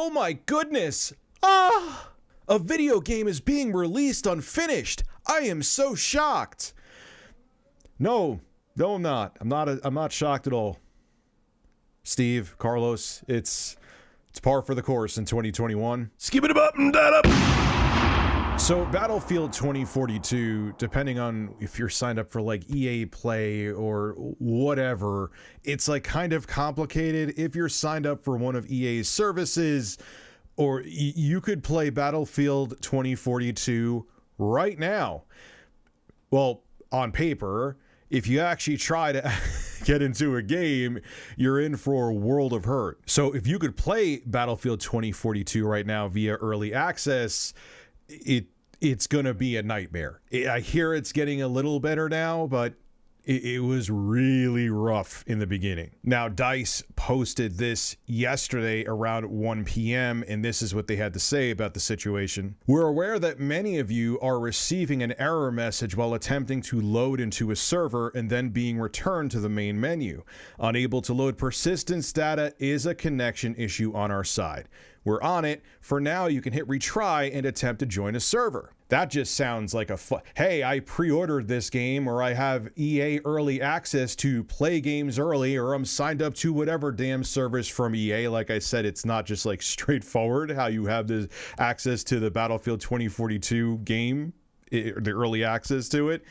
Oh my goodness! Ah! A video game is being released unfinished. I am so shocked. No, I'm not. I'm not shocked at all. Steve, Carlos, it's par for the course in 2021. Skip it up and that up. So Battlefield 2042, depending on if you're signed up for like EA Play or whatever, it's like kind of complicated. If you're signed up for one of EA's services, or you could play Battlefield 2042 right now. Well, on paper, if you actually try to get into a game, you're in for a world of hurt. So if you could play Battlefield 2042 right now via early access, it's gonna be a nightmare. I hear it's getting a little better now, but it was really rough in the beginning. Now, DICE posted this yesterday around 1 p.m., and this is what they had to say about the situation. We're aware that many of you are receiving an error message while attempting to load into a server and then being returned to the main menu. Unable to load persistence data is a connection issue on our side. We're on it. For now, you can hit retry and attempt to join a server. That just sounds like hey, I pre-ordered this game, or I have EA early access to play games early, or I'm signed up to whatever damn service from EA. Like I said, it's not just like straightforward how you have the access to the Battlefield 2042 game, the early access to it.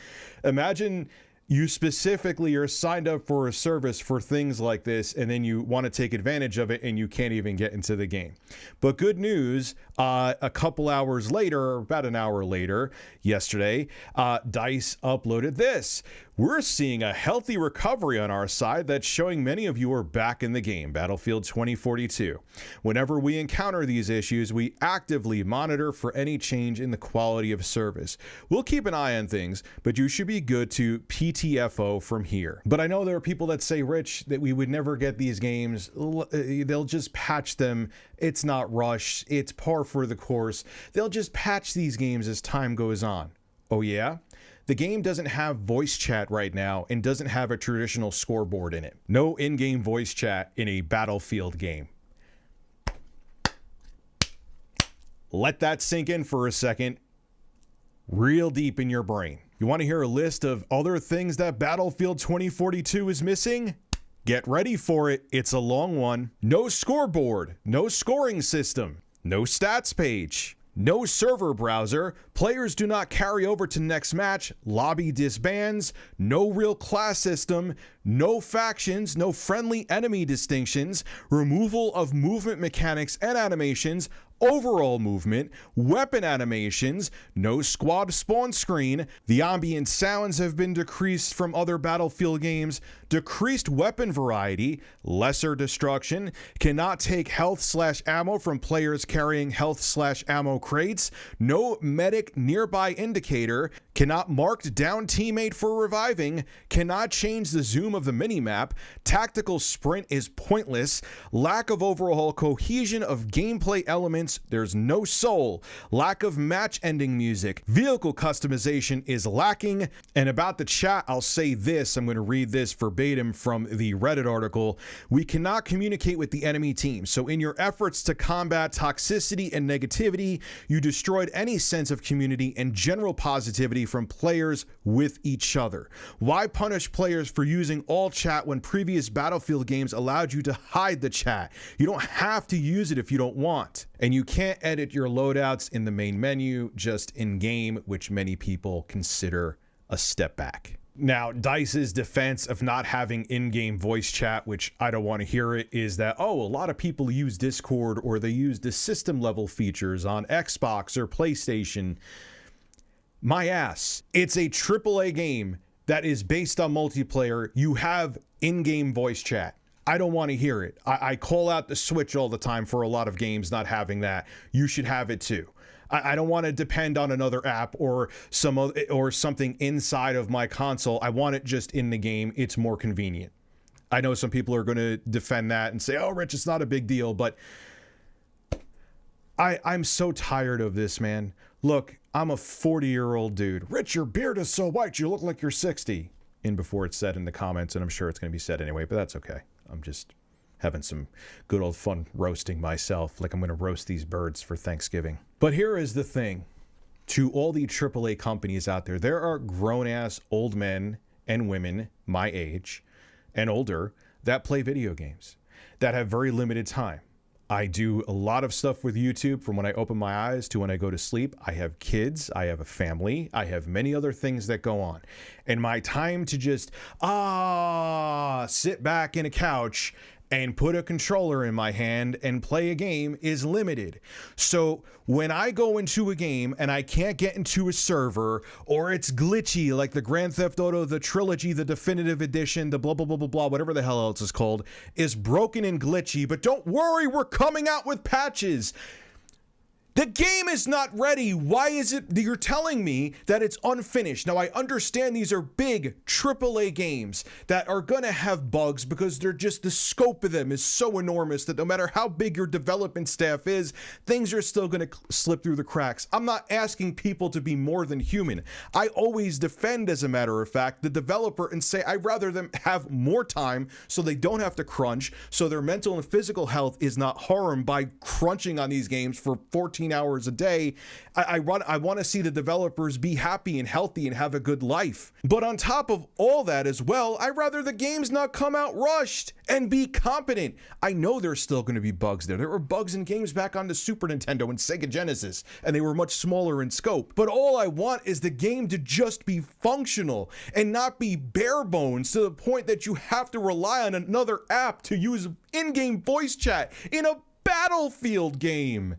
Imagine you specifically are signed up for a service for things like this, and then you want to take advantage of it and you can't even get into the game. But good news, a couple hours later, about an hour later, yesterday, DICE uploaded this. We're seeing a healthy recovery on our side that's showing many of you are back in the game, Battlefield 2042. Whenever we encounter these issues, we actively monitor for any change in the quality of service. We'll keep an eye on things, but you should be good to PTFO from here. But I know there are people that say, Rich, that we would never get these games. They'll just patch them. It's not rushed. It's par for the course. They'll just patch these games as time goes on. Oh yeah? The game doesn't have voice chat right now and doesn't have a traditional scoreboard in it. No in-game voice chat in a Battlefield game. Let that sink in for a second, real deep in your brain. You want to hear a list of other things that Battlefield 2042 is missing? Get ready for it. It's a long one. No scoreboard, no scoring system, no stats page, no server browser, players do not carry over to next match, lobby disbands, no real class system, no factions, no friendly enemy distinctions, removal of movement mechanics and animations, overall movement, weapon animations, no squad spawn screen, the ambient sounds have been decreased from other Battlefield games, decreased weapon variety, lesser destruction, cannot take health/ammo from players carrying health/ammo crates, no medic nearby indicator, cannot mark down teammate for reviving, cannot change the zoom of the minimap, tactical sprint is pointless, lack of overall cohesion of gameplay elements, there's no soul, lack of match ending music, vehicle customization is lacking. And about the chat, I'll say this, I'm going to read this verbatim from the Reddit article. We cannot communicate with the enemy team, so in your efforts to combat toxicity and negativity, you destroyed any sense of community and general positivity from players with each other. Why punish players for using all chat when previous Battlefield games allowed you to hide the chat? You don't have to use it if you don't want. And you can't edit your loadouts in the main menu, just in game, which many people consider a step back. Now, DICE's defense of not having in-game voice chat, which I don't want to hear it, is that, oh, a lot of people use Discord or they use the system level features on Xbox or PlayStation. My ass. It's a AAA game that is based on multiplayer. You have in-game voice chat. I don't want to hear it. I call out the Switch all the time for a lot of games not having that. You should have it too. I don't want to depend on another app or something inside of my console. I want it just in the game. It's more convenient. I know some people are going to defend that and say, oh, Rich, it's not a big deal, but I'm so tired of this, man. Look, I'm a 40-year-old dude. Rich, your beard is so white, you look like you're 60. In before it's said in the comments, and I'm sure it's going to be said anyway, but that's okay. Having some good old fun roasting myself, like I'm going to roast these birds for Thanksgiving. But here is the thing. To all the AAA companies out there are grown-ass old men and women my age and older that play video games, that have very limited time. I do a lot of stuff with YouTube from when I open my eyes to when I go to sleep. I have kids, I have a family, I have many other things that go on. And my time to just, sit back in a couch and put a controller in my hand and play a game is limited. So when I go into a game and I can't get into a server, or it's glitchy like the Grand Theft Auto, the Trilogy, the Definitive Edition, the blah, blah, blah, blah, blah, whatever the hell else is called, is broken and glitchy, but don't worry, we're coming out with patches. The game is not ready. Why is it that you're telling me that it's unfinished? Now, I understand these are big AAA games that are going to have bugs because they're just, the scope of them is so enormous that no matter how big your development staff is, things are still going to slip through the cracks. I'm not asking people to be more than human. I always defend, as a matter of fact, the developer and say I'd rather them have more time so they don't have to crunch, so their mental and physical health is not harmed by crunching on these games for 14 hours a day. I want to see the developers be happy and healthy and have a good life. But on top of all that as well, I'd rather the games not come out rushed and be competent. I know there's still going to be bugs there. There were bugs in games back on the Super Nintendo and Sega Genesis, and they were much smaller in scope. But all I want is the game to just be functional and not be bare bones to the point that you have to rely on another app to use in-game voice chat in a Battlefield game.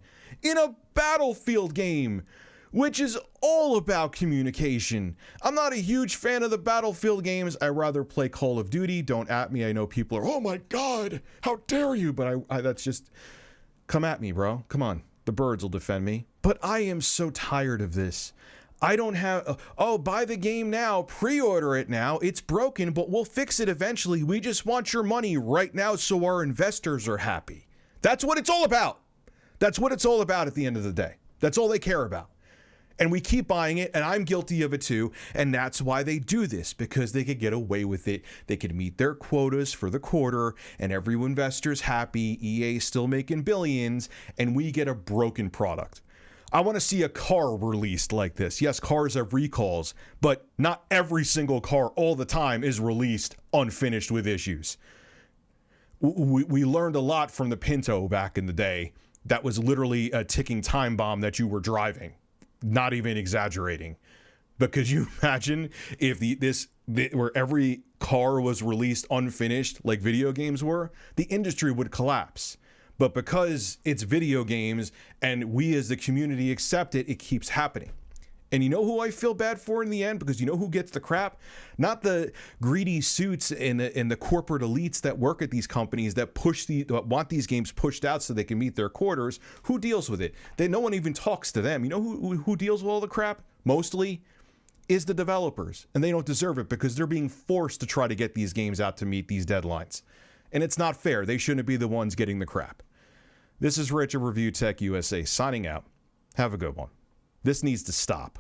Which is all about communication. I'm not a huge fan of the Battlefield games. I rather play Call of Duty. Don't at me. I know people are, oh my God, how dare you? But I that's just, come at me, bro. Come on. The birds will defend me. But I am so tired of this. I don't have, buy the game now, pre-order it now, it's broken, but we'll fix it eventually. We just want your money right now so our investors are happy. That's what it's all about. That's what it's all about at the end of the day. That's all they care about. And we keep buying it, and I'm guilty of it too, and that's why they do this, because they could get away with it. They could meet their quotas for the quarter, and every investor's happy, EA's still making billions, and we get a broken product. I want to see a car released like this. Yes, cars have recalls, but not every single car all the time is released unfinished with issues. We learned a lot from the Pinto back in the day. That was literally a ticking time bomb that you were driving. Not even exaggerating. But could you imagine if where every car was released unfinished like video games were? The industry would collapse. But because it's video games and we as the community accept it, it keeps happening. And you know who I feel bad for in the end? Because you know who gets the crap? Not the greedy suits and the corporate elites that work at these companies that want these games pushed out so they can meet their quarters. Who deals with it? No one even talks to them. You know who deals with all the crap? Mostly is the developers. And they don't deserve it because they're being forced to try to get these games out to meet these deadlines. And it's not fair. They shouldn't be the ones getting the crap. This is Rich of Review Tech USA signing out. Have a good one. This needs to stop.